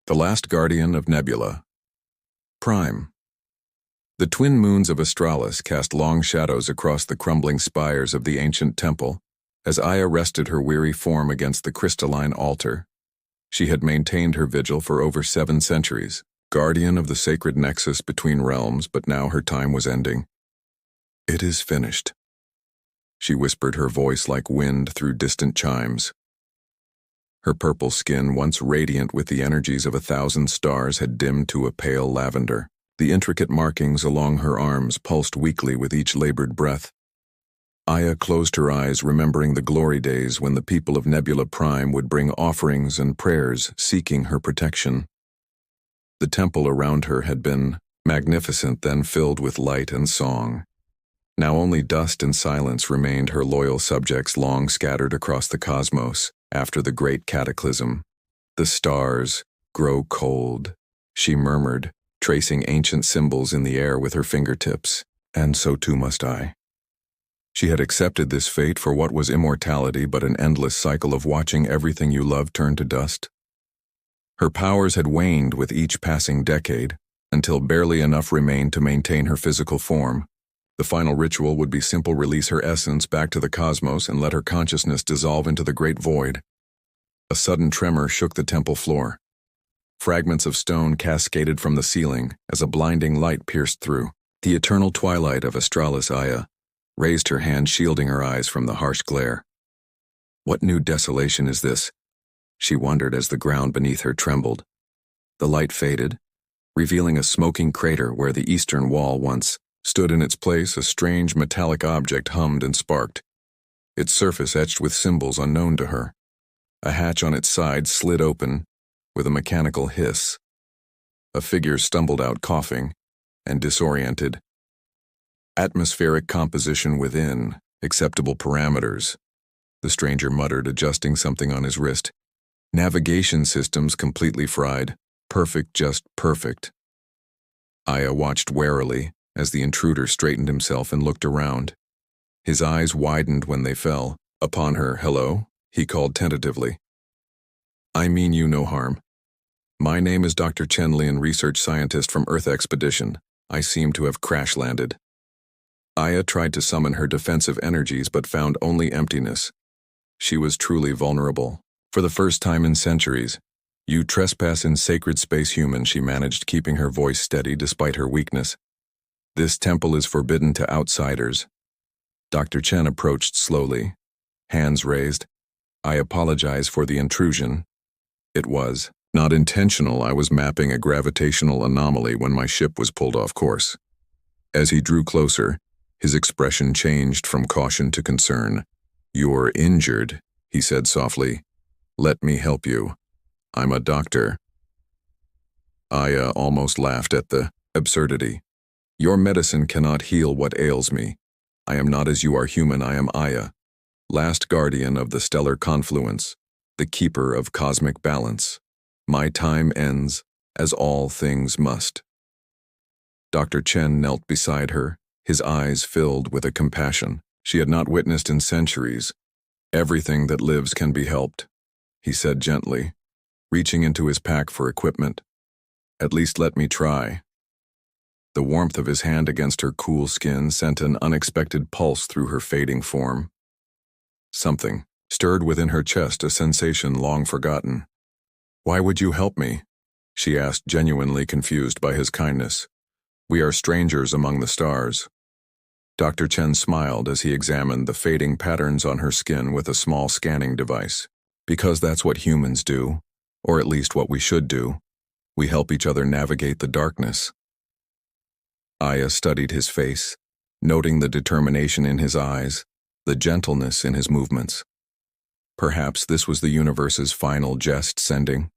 The Last Guardian of Nebula. Prime. The twin moons of Australis cast long shadows across the crumbling spires of the ancient temple, as Aya rested her weary form against the crystalline altar. She had maintained her vigil for over 7 centuries, guardian of the sacred nexus between realms, but now her time was ending. "It is finished," she whispered, her voice like wind through distant chimes. Her purple skin, once radiant with the energies of 1,000 stars, had dimmed to a pale lavender. The intricate markings along her arms pulsed weakly with each labored breath. Aya closed her eyes, remembering the glory days when the people of Nebula Prime would bring offerings and prayers seeking her protection. The temple around her had been magnificent, then filled with light and song. Now only dust and silence remained, her loyal subjects long scattered across the cosmos after the great cataclysm. "The stars grow cold," she murmured, tracing ancient symbols in the air with her fingertips. "And so too must I." She had accepted this fate for what was immortality but an endless cycle of watching everything you love turn to dust. Her powers had waned with each passing decade, until barely enough remained to maintain her physical form. The final ritual would be simple: release her essence back to the cosmos and let her consciousness dissolve into the great void. A sudden tremor shook the temple floor. Fragments of stone cascaded from the ceiling as a blinding light pierced through. The eternal twilight of Australis. Aya raised her hand, shielding her eyes from the harsh glare. "What new desolation is this?" she wondered as the ground beneath her trembled. The light faded, revealing a smoking crater where the eastern wall once stood. In its place, a strange metallic object hummed and sparked, its surface etched with symbols unknown to her. A hatch on its side slid open with a mechanical hiss. A figure stumbled out, coughing and disoriented. "Atmospheric composition within acceptable parameters," the stranger muttered, adjusting something on his wrist. "Navigation systems completely fried. Perfect, just perfect." Aya watched warily as the intruder straightened himself and looked around. His eyes widened when they fell upon her. "Hello," he called tentatively. "I mean you no harm. My name is Dr. Chen Lian, research scientist from Earth Expedition. I seem to have crash-landed." Aya tried to summon her defensive energies but found only emptiness. She was truly vulnerable. "For the first time in centuries, you trespass in sacred space, human," she managed, keeping her voice steady despite her weakness. "This temple is forbidden to outsiders." Dr. Chen approached slowly, hands raised. "I apologize for the intrusion. It was not intentional. I was mapping a gravitational anomaly when my ship was pulled off course." As he drew closer, his expression changed from caution to concern. "You're injured," he said softly. "Let me help you. I'm a doctor." Aya almost laughed at the absurdity. "Your medicine cannot heal what ails me. I am not as you are human. I am Aya, last guardian of the stellar confluence, the keeper of cosmic balance. My time ends, as all things must." Dr. Chen knelt beside her, his eyes filled with a compassion she had not witnessed in centuries. "Everything that lives can be helped," he said gently, reaching into his pack for equipment. "At least let me try." The warmth of his hand against her cool skin sent an unexpected pulse through her fading form. Something stirred within her chest, a sensation long forgotten. "Why would you help me?" she asked, genuinely confused by his kindness. "We are strangers among the stars." Dr. Chen smiled as he examined the fading patterns on her skin with a small scanning device. "Because that's what humans do, or at least what we should do. We help each other navigate the darkness." Aya studied his face, noting the determination in his eyes, the gentleness in his movements. Perhaps this was the universe's final jest, sending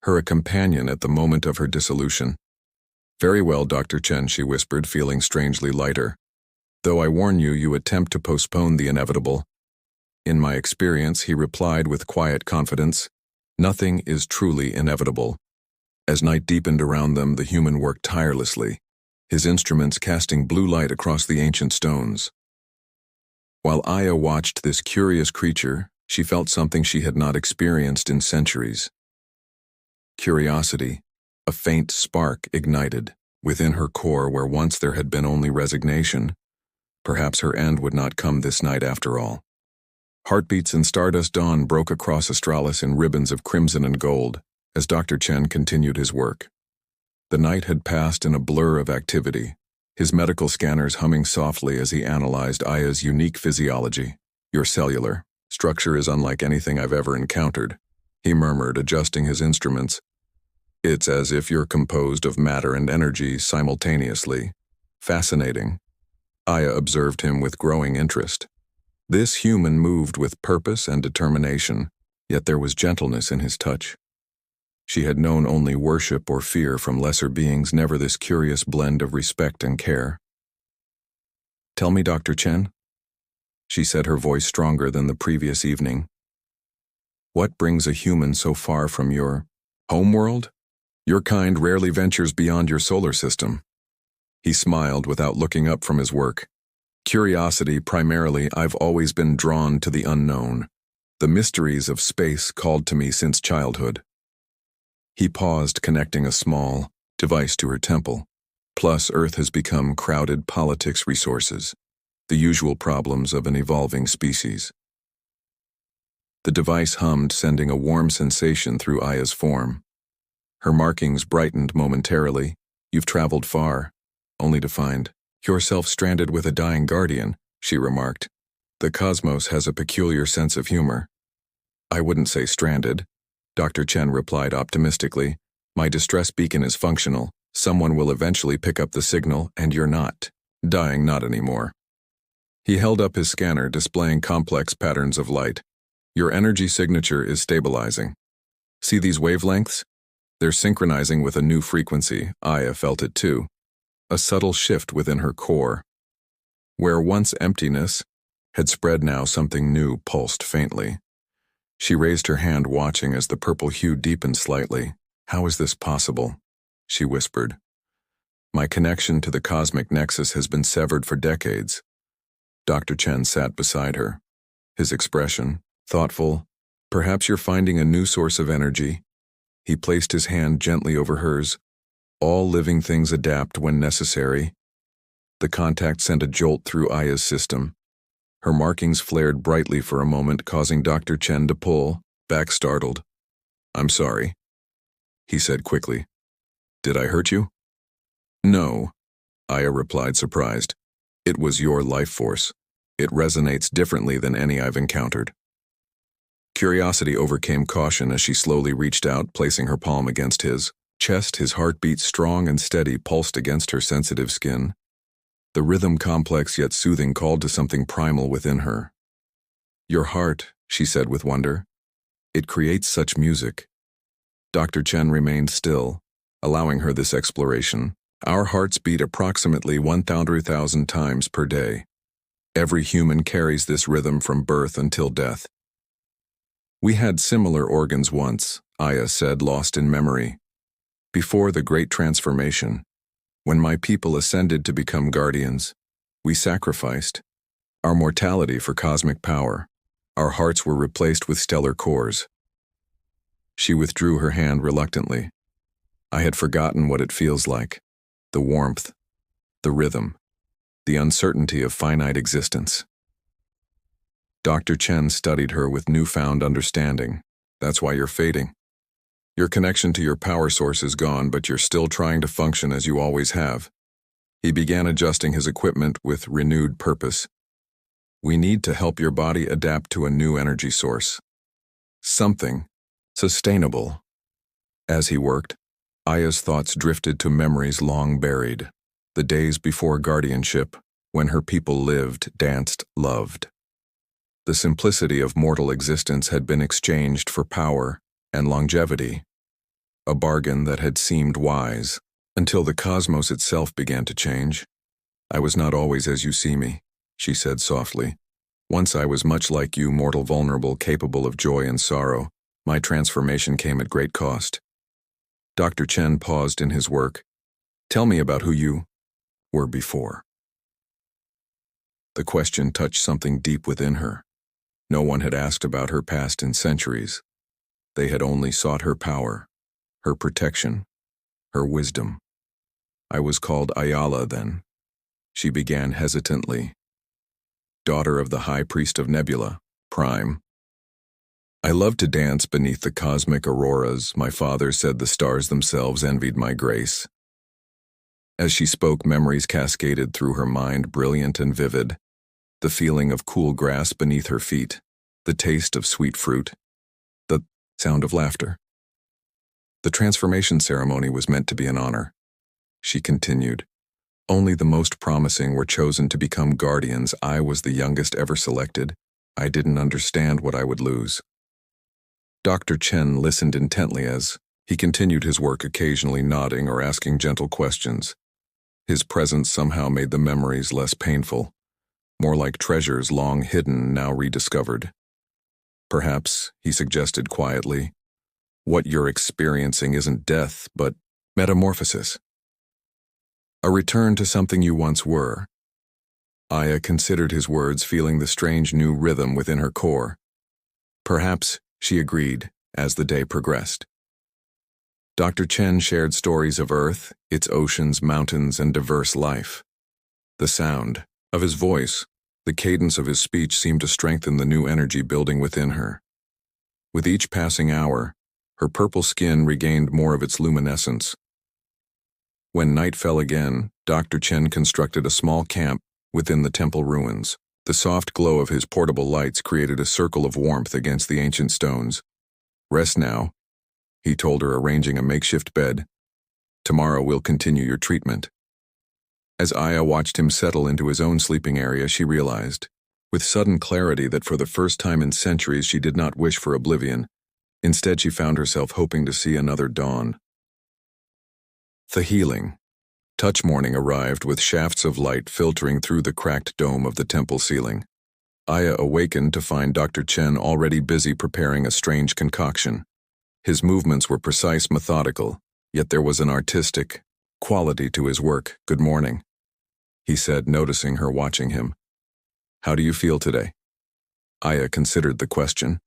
her a companion at the moment of her dissolution. "Very well, Dr. Chen," she whispered, feeling strangely lighter. "Though I warn you, you attempt to postpone the inevitable." "In my experience," he replied with quiet confidence, "nothing is truly inevitable." As night deepened around them, the human worked tirelessly, his instruments casting blue light across the ancient stones. While Aya watched this curious creature, she felt something she had not experienced in centuries. Curiosity, a faint spark, ignited. Within her core, where once there had been only resignation, perhaps her end would not come this night after all. Heartbeats in stardust dawn broke across Australis in ribbons of crimson and gold as Dr. Chen continued his work. The night had passed in a blur of activity, his medical scanners humming softly as he analyzed Aya's unique physiology. "Your cellular structure is unlike anything I've ever encountered," he murmured, adjusting his instruments. "It's as if you're composed of matter and energy simultaneously." "Fascinating." Aya observed him with growing interest. This human moved with purpose and determination, yet there was gentleness in his touch. She had known only worship or fear from lesser beings, never this curious blend of respect and care. "Tell me, Dr. Chen," she said, her voice stronger than the previous evening. "What brings a human so far from your homeworld? Your kind rarely ventures beyond your solar system." He smiled without looking up from his work. "Curiosity, primarily. I've always been drawn to the unknown. The mysteries of space called to me since childhood." He paused, connecting a small device to her temple. "Plus, Earth has become crowded politics resources, the usual problems of an evolving species." The device hummed, sending a warm sensation through Aya's form. Her markings brightened momentarily. "You've traveled far, only to find yourself stranded with a dying guardian," she remarked. "The cosmos has a peculiar sense of humor." "I wouldn't say stranded," Dr. Chen replied optimistically. "My distress beacon is functional. Someone will eventually pick up the signal, and you're not dying, not anymore." He held up his scanner, displaying complex patterns of light. "Your energy signature is stabilizing. See these wavelengths? They're synchronizing with a new frequency." Aya felt it too. A subtle shift within her core. Where once emptiness had spread, now something new pulsed faintly. She raised her hand, watching as the purple hue deepened slightly. "How is this possible?" she whispered. "My connection to the cosmic nexus has been severed for decades." Dr. Chen sat beside her, his expression thoughtful. "Perhaps you're finding a new source of energy." He placed his hand gently over hers. "All living things adapt when necessary." The contact sent a jolt through Aya's system. Her markings flared brightly for a moment, causing Dr. Chen to pull back, startled. "I'm sorry," he said quickly. "Did I hurt you?" "No," Aya replied, surprised. "It was your life force. It resonates differently than any I've encountered." Curiosity overcame caution as she slowly reached out, placing her palm against his chest. His heartbeat, strong and steady, pulsed against her sensitive skin. The rhythm, complex yet soothing, called to something primal within her. "Your heart," she said with wonder. "It creates such music." Dr. Chen remained still, allowing her this exploration. "Our hearts beat approximately 100,000 times per day. Every human carries this rhythm from birth until death." "We had similar organs once," Aya said, lost in memory. "Before the Great Transformation, when my people ascended to become guardians, we sacrificed our mortality for cosmic power. Our hearts were replaced with stellar cores." She withdrew her hand reluctantly. "I had forgotten what it feels like. The warmth, the rhythm, the uncertainty of finite existence." Dr. Chen studied her with newfound understanding. "That's why you're fading. Your connection to your power source is gone, but you're still trying to function as you always have." He began adjusting his equipment with renewed purpose. "We need to help your body adapt to a new energy source. Something sustainable." As he worked, Aya's thoughts drifted to memories long buried. The days before guardianship, when her people lived, danced, loved. The simplicity of mortal existence had been exchanged for power and longevity, a bargain that had seemed wise, until the cosmos itself began to change. "I was not always as you see me," she said softly. "Once I was much like you, mortal, vulnerable, capable of joy and sorrow. My transformation came at great cost." Dr. Chen paused in his work. "Tell me about who you were before." The question touched something deep within her. No one had asked about her past in centuries. They had only sought her power, her protection, her wisdom. I was called Ayala then. She began hesitantly. Daughter of the High Priest of Nebula, Prime. I loved to dance beneath the cosmic auroras. My father said the stars themselves envied my grace. As she spoke, memories cascaded through her mind, brilliant and vivid. The feeling of cool grass beneath her feet, the taste of sweet fruit, the sound of laughter. The transformation ceremony was meant to be an honor. She continued. Only the most promising were chosen to become guardians. I was the youngest ever selected. I didn't understand what I would lose. Dr. Chen listened intently as he continued his work, occasionally nodding or asking gentle questions. His presence somehow made the memories less painful, more like treasures long hidden, now rediscovered. Perhaps, he suggested quietly, what you're experiencing isn't death, but metamorphosis. A return to something you once were. Aya considered his words, feeling the strange new rhythm within her core. Perhaps, she agreed, as the day progressed. Dr. Chen shared stories of Earth, its oceans, mountains, and diverse life. The sound of his voice, the cadence of his speech seemed to strengthen the new energy building within her. With each passing hour, her purple skin regained more of its luminescence. When night fell again, Dr. Chen constructed a small camp within the temple ruins. The soft glow of his portable lights created a circle of warmth against the ancient stones. Rest now, he told her, arranging a makeshift bed. Tomorrow we'll continue your treatment. As Aya watched him settle into his own sleeping area, she realized, with sudden clarity, that for the first time in centuries she did not wish for oblivion. Instead, she found herself hoping to see another dawn. The healing touch morning arrived with shafts of light filtering through the cracked dome of the temple ceiling. Aya awakened to find Dr. Chen already busy preparing a strange concoction. His movements were precise, methodical, yet there was an artistic quality to his work. Good morning, he said, noticing her watching him. How do you feel today? Aya considered the question.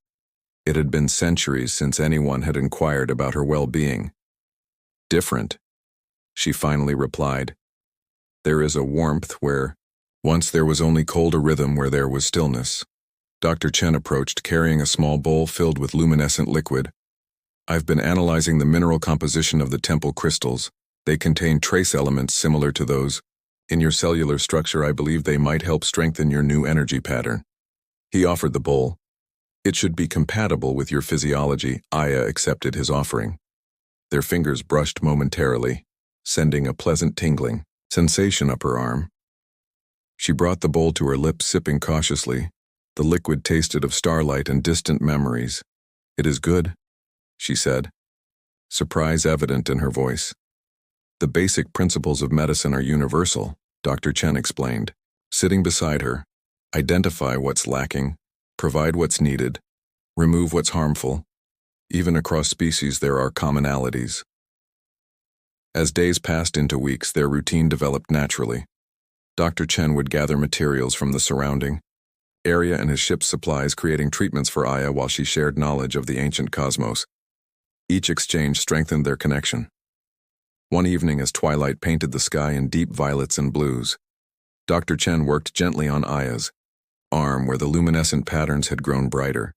It had been centuries since anyone had inquired about her well-being. Different, she finally replied. There is a warmth where once there was only cold, a rhythm where there was stillness. Dr. Chen approached, carrying a small bowl filled with luminescent liquid. I've been analyzing the mineral composition of the temple crystals. They contain trace elements similar to those in your cellular structure. I believe they might help strengthen your new energy pattern. He offered the bowl. It should be compatible with your physiology. Aya accepted his offering. Their fingers brushed momentarily, sending a pleasant tingling sensation up her arm. She brought the bowl to her lips, sipping cautiously. The liquid tasted of starlight and distant memories. It is good, she said, surprise evident in her voice. The basic principles of medicine are universal, Dr. Chen explained. Sitting beside her, identify what's lacking, provide what's needed, remove what's harmful. Even across species there are commonalities. As days passed into weeks, their routine developed naturally. Dr. Chen would gather materials from the surrounding area and his ship's supplies, creating treatments for Aya while she shared knowledge of the ancient cosmos. Each exchange strengthened their connection. One evening, as twilight painted the sky in deep violets and blues, Dr. Chen worked gently on Aya's arm where the luminescent patterns had grown brighter.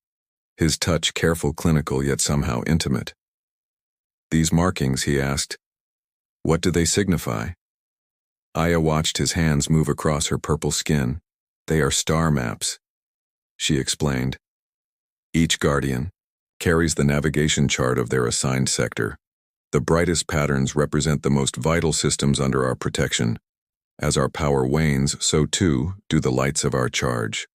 His touch careful, clinical, yet somehow intimate. These markings, he asked, what do they signify? Aya watched his hands move across her purple skin. They are star maps, she explained. Each guardian carries the navigation chart of their assigned sector. The brightest patterns represent the most vital systems under our protection. As our power wanes, so too do the lights of our charge.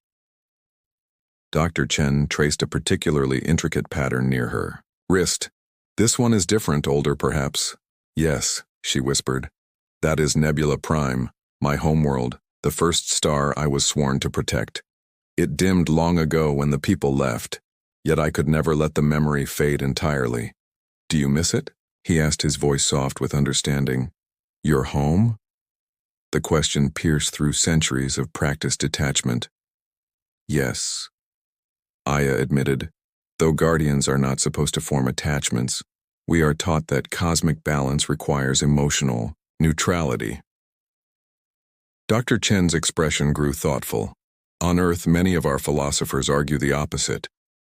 Dr. Chen traced a particularly intricate pattern near her wrist. This one is different, older perhaps. Yes, she whispered. That is Nebula Prime, my homeworld, the first star I was sworn to protect. It dimmed long ago when the people left, yet I could never let the memory fade entirely. Do you miss it? He asked, his voice soft with understanding. Your home? The question pierced through centuries of practiced detachment. Yes, Aya admitted. Though guardians are not supposed to form attachments, We are taught that cosmic balance requires emotional neutrality. Dr. Chen's expression grew thoughtful. On Earth, many of our philosophers argue the opposite,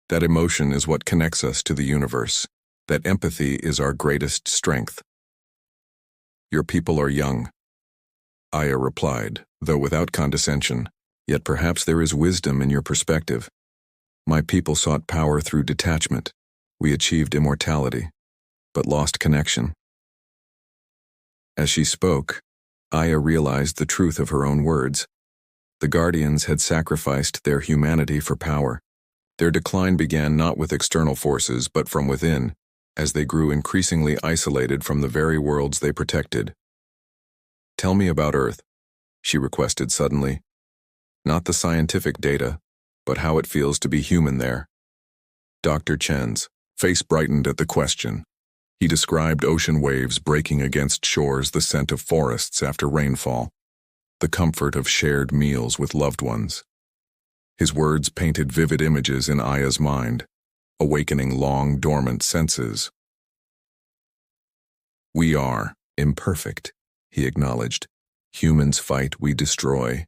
that emotion is what connects us to the universe, that empathy is our greatest strength. Your people are young, Aya replied, though without condescension, yet perhaps there is wisdom in your perspective. My people sought power through detachment. We achieved immortality, but lost connection. As she spoke, Aya realized the truth of her own words. The Guardians had sacrificed their humanity for power. Their decline began not with external forces, but from within, as they grew increasingly isolated from the very worlds they protected. Tell me about Earth, she requested suddenly. Not the scientific data, but how it feels to be human there. Dr. Chen's face brightened at the question. He described ocean waves breaking against shores, the scent of forests after rainfall, the comfort of shared meals with loved ones. His words painted vivid images in Aya's mind, awakening long dormant senses. We are imperfect, he acknowledged. Humans fight, we destroy.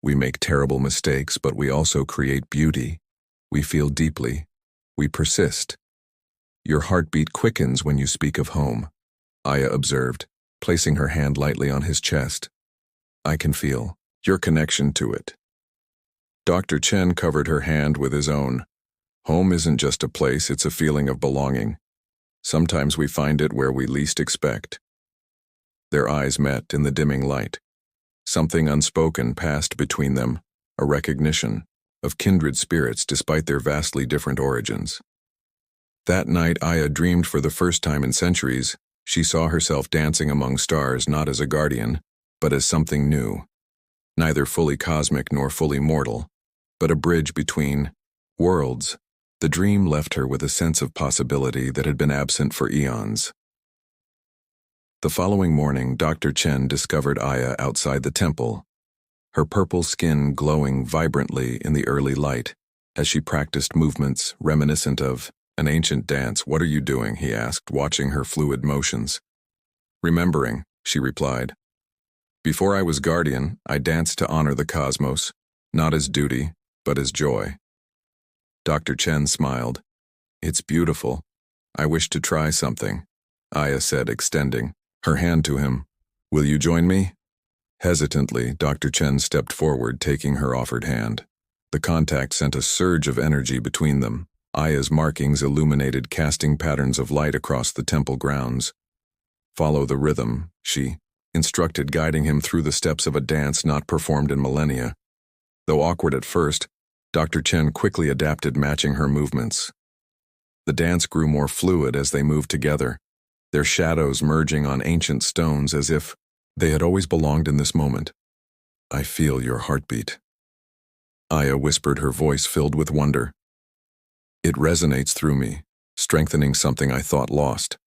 We make terrible mistakes, but we also create beauty. We feel deeply. We persist. Your heartbeat quickens when you speak of home, Aya observed, placing her hand lightly on his chest. I can feel your connection to it. Dr. Chen covered her hand with his own. Home isn't just a place, it's a feeling of belonging. Sometimes we find it where we least expect. Their eyes met in the dimming light. Something unspoken passed between them, a recognition of kindred spirits despite their vastly different origins. That night, Aya dreamed for the first time in centuries. She saw herself dancing among stars not as a guardian, but as something new. Neither fully cosmic nor fully mortal, but a bridge between worlds. The dream left her with a sense of possibility that had been absent for eons. The following morning, Dr. Chen discovered Aya outside the temple, her purple skin glowing vibrantly in the early light as she practiced movements reminiscent of an ancient dance. What are you doing? He asked, watching her fluid motions. Remembering, she replied. Before I was guardian, I danced to honor the cosmos, not as duty, but as joy. Dr. Chen smiled. It's beautiful. I wish to try something, Aya said, extending her hand to him. Will you join me? Hesitantly, Dr. Chen stepped forward, taking her offered hand. The contact sent a surge of energy between them. Aya's markings illuminated, casting patterns of light across the temple grounds. Follow the rhythm, she instructed, guiding him through the steps of a dance not performed in millennia. Though awkward at first, Dr. Chen quickly adapted, matching her movements. The dance grew more fluid as they moved together, their shadows merging on ancient stones as if they had always belonged in this moment. I feel your heartbeat, Aya whispered, her voice filled with wonder. It resonates through me, strengthening something I thought lost.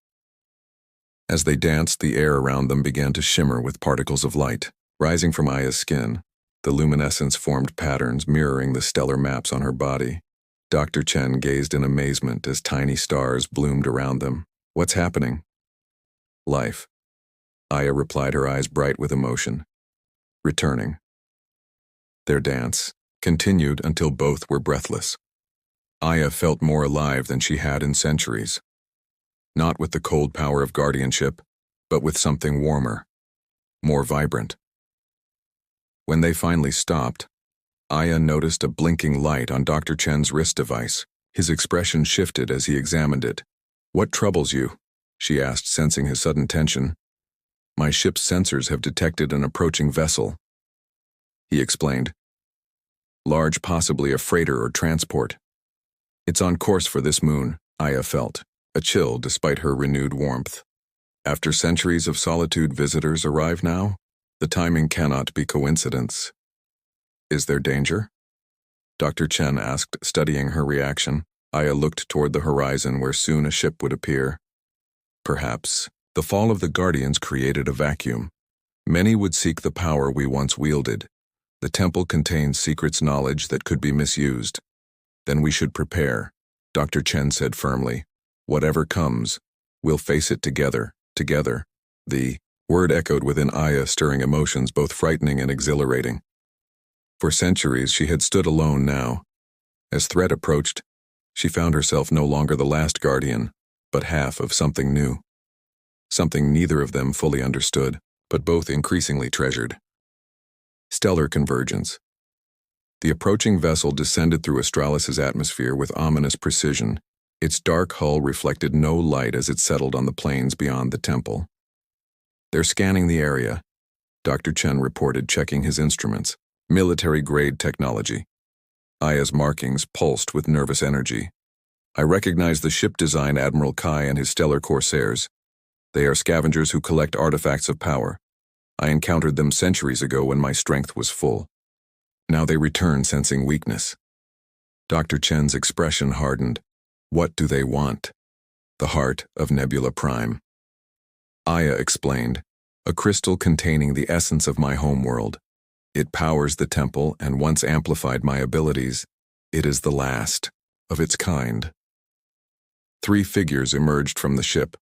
As they danced, the air around them began to shimmer with particles of light. Rising from Aya's skin, the luminescence formed patterns mirroring the stellar maps on her body. Dr. Chen gazed in amazement as tiny stars bloomed around them. What's happening? Life, Aya replied, her eyes bright with emotion. Returning. Their dance continued until both were breathless. Aya felt more alive than she had in centuries. Not with the cold power of guardianship, but with something warmer, more vibrant. When they finally stopped, Aya noticed a blinking light on Dr. Chen's wrist device. His expression shifted as he examined it. What troubles you? She asked, sensing his sudden tension. My ship's sensors have detected an approaching vessel, he explained. Large, possibly a freighter or transport. It's on course for this moon, Aya felt, a chill despite her renewed warmth. After centuries of solitude, visitors arrive now? The timing cannot be coincidence. Is there danger? Dr. Chen asked, studying her reaction. Aya looked toward the horizon where soon a ship would appear. Perhaps. The fall of the Guardians created a vacuum. Many would seek the power we once wielded. The temple contains secrets, knowledge that could be misused. Then we should prepare, Dr. Chen said firmly. Whatever comes, We'll face it together, together. The word echoed within Aya, stirring emotions both frightening and exhilarating. For centuries she had stood alone now. As threat approached, she found herself no longer the last guardian, but half of something new. Something neither of them fully understood, but both increasingly treasured. Stellar convergence. The approaching vessel descended through Astralis's atmosphere with ominous precision. Its dark hull reflected no light as it settled on the plains beyond the temple. "They're scanning the area," Dr. Chen reported, checking his instruments. "Military-grade technology." Aya's markings pulsed with nervous energy. "I recognize the ship design Admiral Kai and his stellar corsairs. They are scavengers who collect artifacts of power. I encountered them centuries ago when my strength was full. Now they return sensing weakness." Dr. Chen's expression hardened. "What do they want?" "The heart of Nebula Prime." Aya explained, "A crystal containing the essence of my homeworld. It powers the temple, and once amplified my abilities, it is the last of its kind." 3 figures emerged from the ship.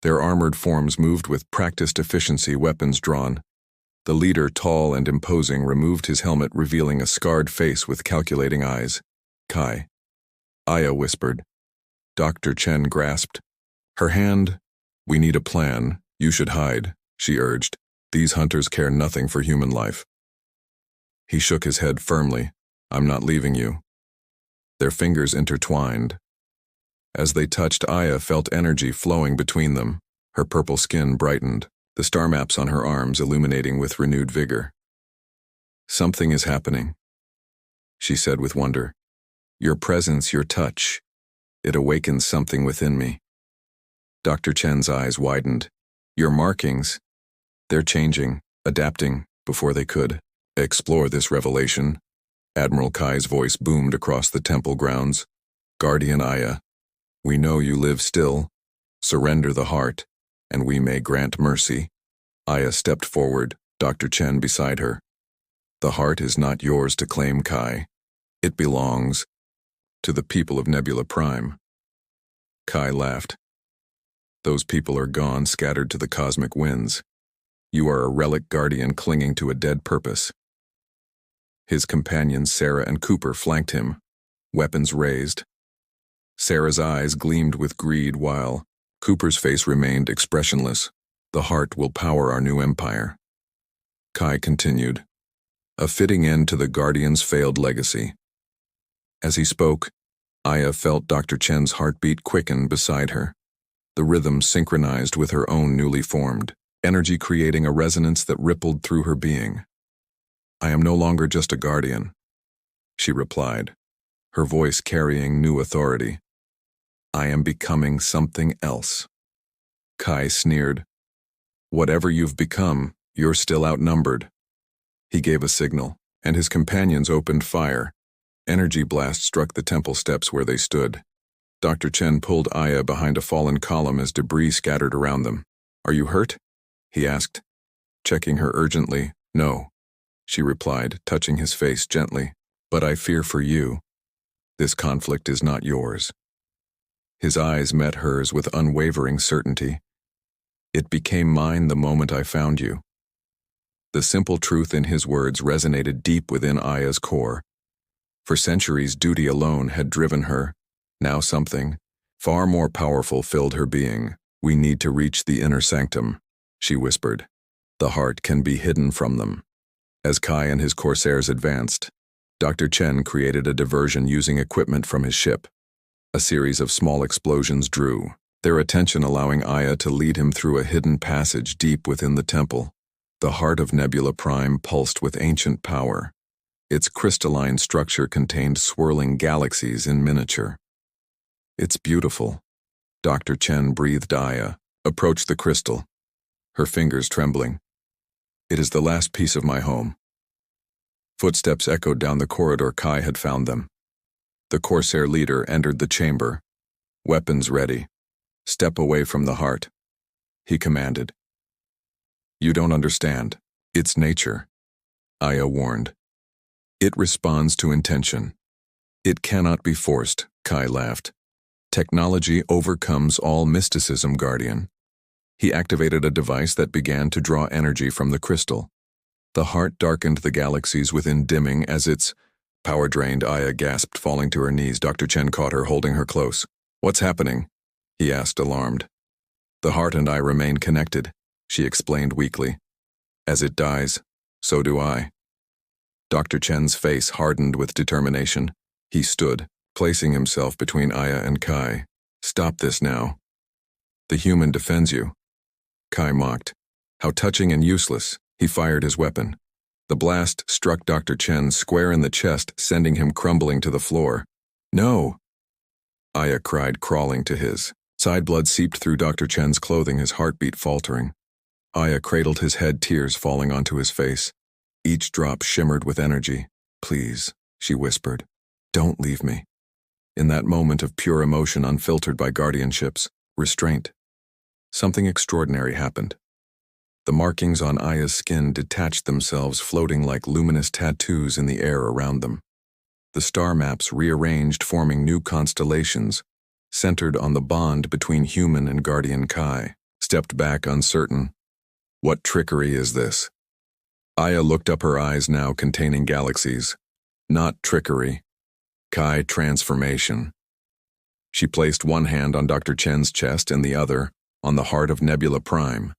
Their armored forms moved with practiced efficiency, weapons drawn. The leader, tall and imposing, removed his helmet, revealing a scarred face with calculating eyes. "Kai," Aya whispered. Dr. Chen grasped her hand. "We need a plan. You should hide," she urged. "These hunters care nothing for human life." He shook his head firmly. "I'm not leaving you." Their fingers intertwined. As they touched, Aya felt energy flowing between them. Her purple skin brightened, the star maps on her arms illuminating with renewed vigor. "Something is happening," she said with wonder. "Your presence, your touch, it awakens something within me." Dr. Chen's eyes widened. "Your markings, they're changing, adapting, before they could." "Explore this revelation," Admiral Kai's voice boomed across the temple grounds. "Guardian Aya, we know you live still. Surrender the heart, and we may grant mercy." Aya stepped forward, Dr. Chen beside her. "The heart is not yours to claim, Kai. It belongs to the people of Nebula Prime." Kai laughed. "Those people are gone, scattered to the cosmic winds. You are a relic guardian clinging to a dead purpose." His companions Sarah and Cooper flanked him, weapons raised. Sarah's eyes gleamed with greed while Cooper's face remained expressionless. "The heart will power our new empire." Kai continued, "A fitting end to the Guardian's failed legacy." As he spoke, Aya felt Dr. Chen's heartbeat quicken beside her. The rhythm synchronized with her own newly formed, energy creating a resonance that rippled through her being. "I am no longer just a guardian," she replied, her voice carrying new authority. "I am becoming something else." Kai sneered. "Whatever you've become, you're still outnumbered." He gave a signal, and his companions opened fire. Energy blast struck the temple steps where they stood. Dr. Chen pulled Aya behind a fallen column as debris scattered around them. "Are you hurt?" he asked, checking her urgently. "No," she replied, touching his face gently. "But I fear for you. This conflict is not yours." His eyes met hers with unwavering certainty. "It became mine the moment I found you." The simple truth in his words resonated deep within Aya's core. For centuries, duty alone had driven her. Now something far more powerful filled her being. "We need to reach the inner sanctum," she whispered. "The heart can be hidden from them." As Kai and his corsairs advanced, Dr. Chen created a diversion using equipment from his ship. A series of small explosions drew their attention, allowing Aya to lead him through a hidden passage deep within the temple. The heart of Nebula Prime pulsed with ancient power. Its crystalline structure contained swirling galaxies in miniature. "It's beautiful," Dr. Chen breathed. Aya approached the crystal, her fingers trembling. "It is the last piece of my home." Footsteps echoed down the corridor. Kai had found them. The Corsair leader entered the chamber, weapons ready. "Step away from the heart," he commanded. "You don't understand. It's nature," Aya warned. "It responds to intention. It cannot be forced," Kai laughed. Technology overcomes all mysticism, Guardian. He activated a device that began to draw energy from the crystal. The heart darkened the galaxies within, dimming as its power drained. Aya gasped, falling to her knees. Dr. Chen caught her, holding her close. "What's happening?" he asked, alarmed. "The heart and I remain connected," she explained weakly. "As it dies, so do I." Dr. Chen's face hardened with determination. He stood, placing himself between Aya and Kai. "Stop this now." "The human defends you," Kai mocked. "How touching and useless." He fired his weapon. The blast struck Dr. Chen square in the chest, sending him crumbling to the floor. "No!" Aya cried, crawling to his side. Blood seeped through Dr. Chen's clothing, his heartbeat faltering. Aya cradled his head, tears falling onto his face. Each drop shimmered with energy. "Please," she whispered, "don't leave me." In that moment of pure emotion unfiltered by guardianship's restraint, something extraordinary happened. The markings on Aya's skin detached themselves, floating like luminous tattoos in the air around them. The star maps rearranged, forming new constellations, centered on the bond between human and guardian. Kai stepped back, uncertain. What trickery is this? Aya looked up, her eyes now containing galaxies. Not trickery. Kai, transformation. She placed one hand on Dr. Chen's chest and the other on the heart of Nebula Prime.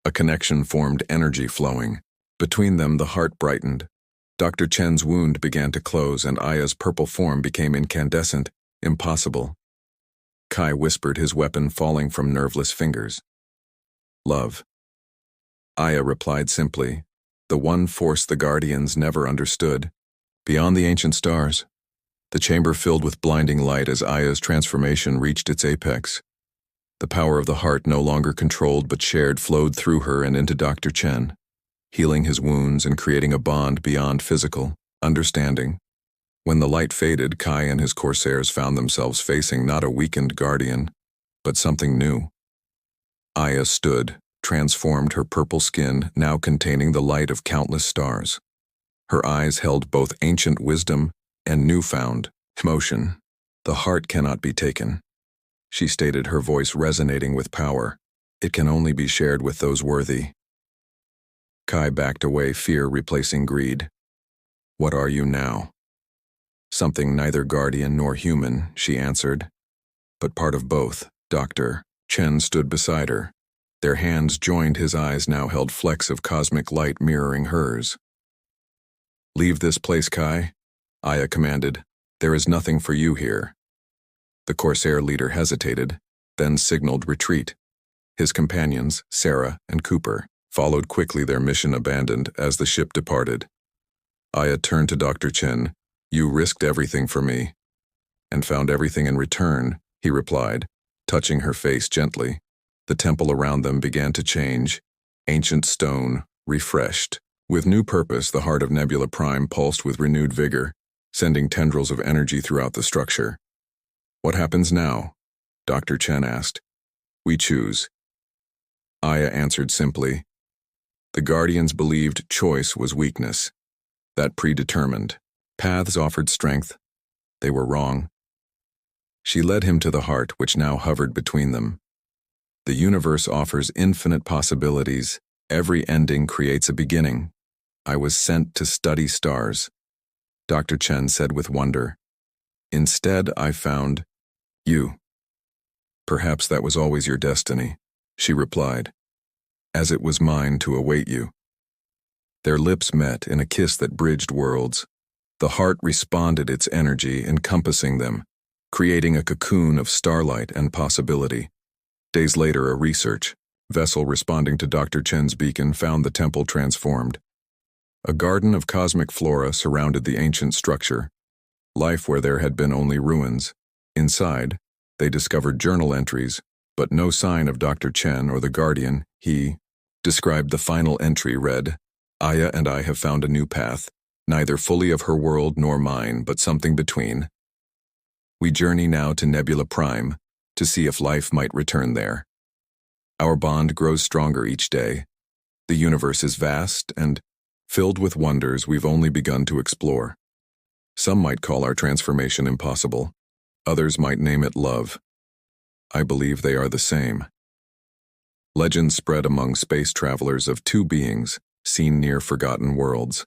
A connection formed, energy flowing. Between them, the heart brightened. Dr. Chen's wound began to close, and Aya's purple form became incandescent, impossible. Kai whispered, his weapon falling from nerveless fingers. "Love." Aya replied simply, the one force the Guardians never understood. Beyond the ancient stars, the chamber filled with blinding light as Aya's transformation reached its apex. The power of the heart, no longer controlled but shared, flowed through her and into Dr. Chen, healing his wounds and creating a bond beyond physical understanding. When the light faded, Kai and his corsairs found themselves facing not a weakened guardian, but something new. Aya stood, transformed, her purple skin now containing the light of countless stars. Her eyes held both ancient wisdom and newfound emotion. "The heart cannot be taken," she stated, her voice resonating with power. "It can only be shared with those worthy." Kai backed away, fear replacing greed. "What are you now?" "Something neither guardian nor human," she answered. "But part of both." Dr. Chen stood beside her. Their hands joined, his eyes now held flecks of cosmic light mirroring hers. "Leave this place, Kai," Aya commanded. "There is nothing for you here." The Corsair leader hesitated, then signaled retreat. His companions, Sarah and Cooper, followed quickly, their mission abandoned as the ship departed. Aya turned to Dr. Chen. "You risked everything for me." "And found everything in return," he replied, touching her face gently. The temple around them began to change. Ancient stone, refreshed. With new purpose, the heart of Nebula Prime pulsed with renewed vigor, sending tendrils of energy throughout the structure. "What happens now?" Dr. Chen asked. "We choose." Aya answered simply. The Guardians believed choice was weakness. That predetermined paths offered strength. They were wrong. She led him to the heart, which now hovered between them. The universe offers infinite possibilities. Every ending creates a beginning. "I was sent to study stars," Dr. Chen said with wonder. "Instead, I found you." "Perhaps that was always your destiny," she replied, "as it was mine to await you." Their lips met in a kiss that bridged worlds. The heart responded, its energy encompassing them, creating a cocoon of starlight and possibility. Days later, a research vessel responding to Dr. Chen's beacon found the temple transformed. A garden of cosmic flora surrounded the ancient structure, life where there had been only ruins. Inside, they discovered journal entries, but no sign of Dr. Chen or the Guardian. He described the final entry read, "Aya and I have found a new path, neither fully of her world nor mine, but something between. We journey now to Nebula Prime to see if life might return there. Our bond grows stronger each day. The universe is vast and filled with wonders we've only begun to explore. Some might call our transformation impossible. Others might name it love. I believe they are the same. Legends spread among space travelers of two beings seen near forgotten worlds.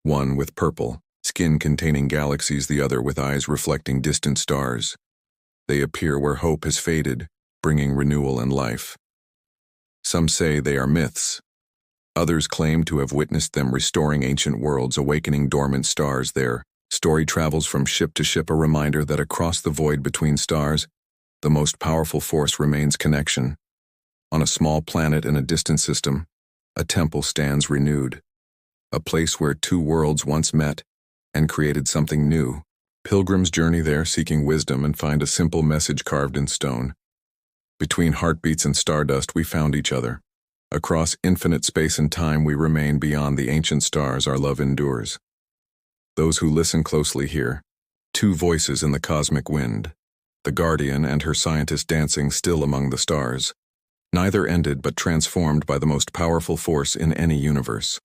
One with purple, skin containing galaxies, the other with eyes reflecting distant stars. They appear where hope has faded, bringing renewal and life. Some say they are myths. Others claim to have witnessed them restoring ancient worlds, awakening dormant stars. Their story travels from ship to ship, a reminder that across the void between stars, the most powerful force remains connection. On a small planet in a distant system, a temple stands renewed, a place where two worlds once met and created something new. Pilgrims journey there seeking wisdom and find a simple message carved in stone. Between heartbeats and stardust, we found each other. Across infinite space and time, we remain beyond the ancient stars. Our love endures. Those who listen closely hear two voices in the cosmic wind, the guardian and her scientist dancing still among the stars. Neither ended but transformed by the most powerful force in any universe.